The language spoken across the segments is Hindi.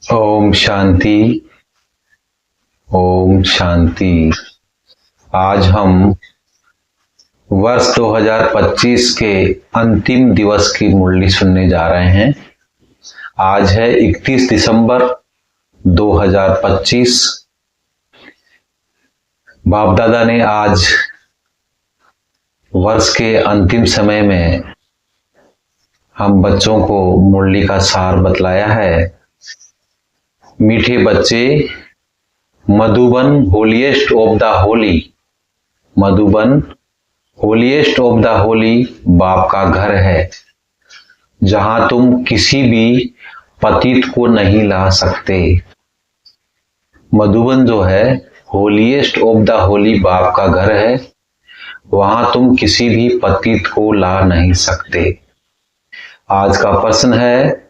ओम शांति। ओम शांति। आज हम वर्ष 2025 के अंतिम दिवस की मुरली सुनने जा रहे हैं। आज है 31 दिसंबर 2025। बाप दादा ने आज वर्ष के अंतिम समय में हम बच्चों को मुरली का सार बतलाया है। मीठे बच्चे, Madhuban holiest of the Holi, Madhuban holiest of the Holi बाप का घर है, जहां तुम किसी भी पतित को नहीं ला सकते। मधुबन जो है होलीएस्ट ऑफ द होली बाप का घर है, वहां तुम किसी भी पतित को ला नहीं सकते। आज का प्रश्न है,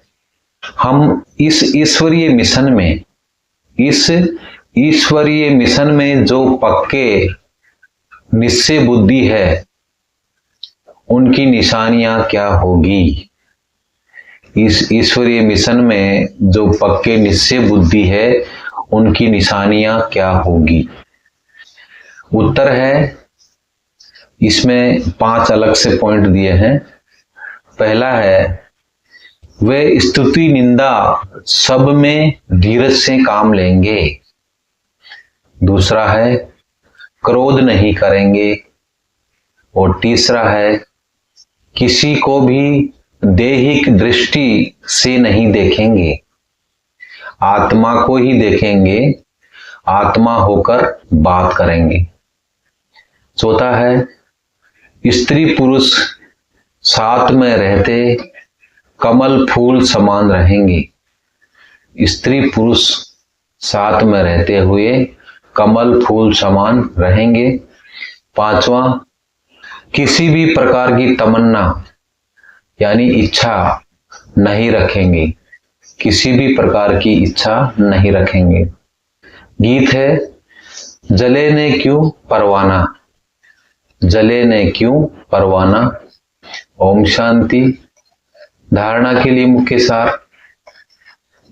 हम इस ईश्वरीय मिशन में जो पक्के निश्चय बुद्धि है, उनकी निशानियां क्या होगी? इस ईश्वरीय मिशन में जो पक्के निश्चय बुद्धि है, उनकी निशानियां क्या होगी? उत्तर है, इसमें 5 अलग से पॉइंट दिए हैं। पहला है, वे स्तुति निंदा सब में धीरज से काम लेंगे। दूसरा है, क्रोध नहीं करेंगे। और तीसरा है, किसी को भी दैहिक दृष्टि से नहीं देखेंगे, आत्मा को ही देखेंगे, आत्मा होकर बात करेंगे। चौथा है, स्त्री पुरुष साथ में रहते कमल फूल समान रहेंगे। स्त्री पुरुष साथ में रहते हुए कमल फूल समान रहेंगे। पांचवा, किसी भी प्रकार की तमन्ना यानी इच्छा नहीं रखेंगे, किसी भी प्रकार की इच्छा नहीं रखेंगे। गीत है, जले ने क्यों परवाना, जले ने क्यों परवाना। ओम शांति। धारणा के लिए मुख्य सार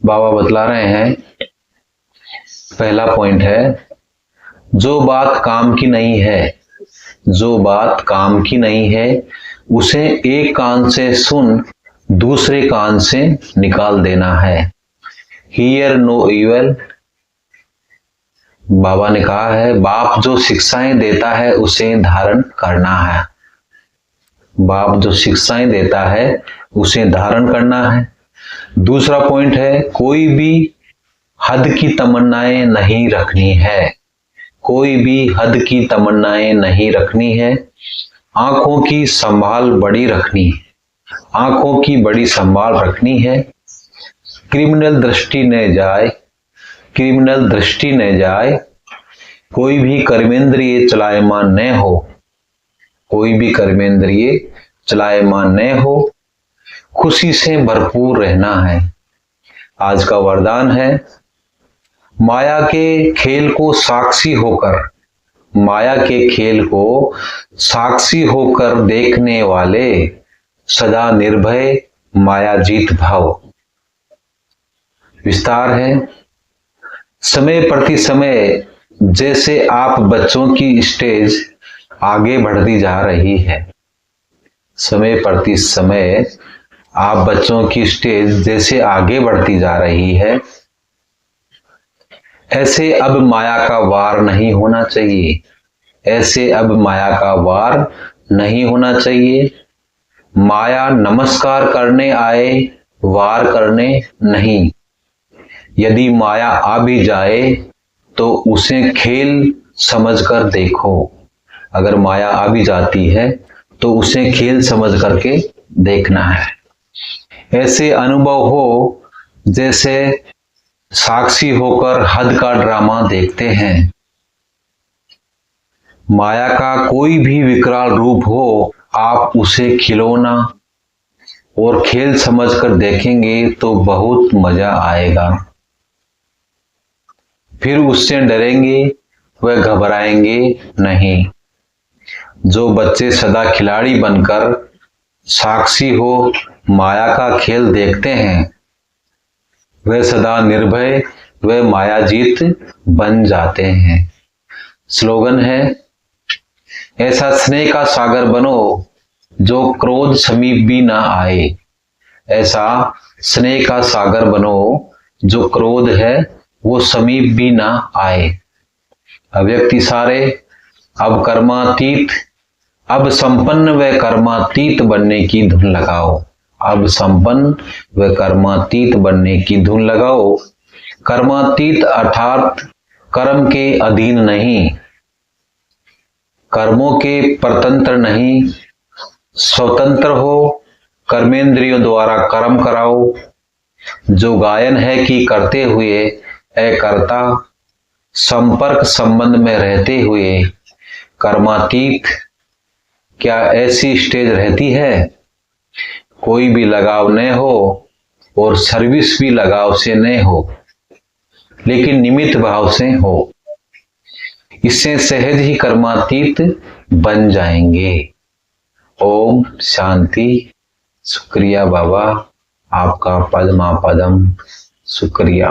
बाबा बतला रहे हैं। पहला पॉइंट है, जो बात काम की नहीं है, जो बात काम की नहीं है, उसे एक कान से सुन दूसरे कान से निकाल देना है। Here no evil. बाबा ने कहा है, बाप जो शिक्षाएं देता है उसे धारण करना है। बाप जो शिक्षाएं देता है उसे धारण करना है। दूसरा पॉइंट है, कोई भी हद की तमन्नाएं नहीं रखनी है, कोई भी हद की तमन्नाएं नहीं रखनी है। आंखों की संभाल बड़ी रखनी है, आंखों की बड़ी संभाल रखनी है। क्रिमिनल दृष्टि न जाए, क्रिमिनल दृष्टि न जाए। कोई भी कर्मेंद्रिय चलायमान न हो, कोई भी कर्मेंद्रिय चलायमान न हो। खुशी से भरपूर रहना है। आज का वरदान है, माया के खेल को साक्षी होकर, माया के खेल को साक्षी होकर देखने वाले सदा निर्भय माया जीत भाव। विस्तार है, समय प्रति समय जैसे आप बच्चों की स्टेज आगे बढ़ती जा रही है, समय प्रति समय आप बच्चों की स्टेज जैसे आगे बढ़ती जा रही है, ऐसे अब माया का वार नहीं होना चाहिए, ऐसे अब माया का वार नहीं होना चाहिए। माया नमस्कार करने आए, वार करने नहीं। यदि माया आ भी जाए तो उसे खेल समझकर देखो। अगर माया आ भी जाती है तो उसे खेल समझ करके देखना है। ऐसे अनुभव हो जैसे साक्षी होकर हद का ड्रामा देखते हैं। माया का कोई भी विकराल रूप हो, आप उसे खिलौना और खेल समझकर देखेंगे तो बहुत मजा आएगा। फिर उससे डरेंगे व घबराएंगे नहीं। जो बच्चे सदा खिलाड़ी बनकर साक्षी हो माया का खेल देखते हैं, वे सदा निर्भय वे मायाजीत बन जाते हैं। स्लोगन है, ऐसा स्नेह का सागर बनो जो क्रोध समीप भी ना आए। ऐसा स्नेह का सागर बनो जो क्रोध है वो समीप भी ना आए। अव्यक्ति सारे अब कर्मातीत, अब संपन्न व कर्मातीत बनने की धुन लगाओ। अब संपन्न व कर्मातीत बनने की धुन लगाओ। कर्मातीत अर्थात कर्म के अधीन नहीं, कर्मों के परतंत्र नहीं, स्वतंत्र हो, कर्मेंद्रियों द्वारा कर्म कराओ। जो गायन है कि करते हुए अकर्ता, संपर्क संबंध में रहते हुए कर्मातीत, क्या ऐसी स्टेज रहती है? कोई भी लगाव न हो और सर्विस भी लगाव से न हो, लेकिन निमित्त भाव से हो। इससे सहज ही कर्मातीत बन जाएंगे। ओम शांति। शुक्रिया बाबा, आपका पद्मा पदम शुक्रिया।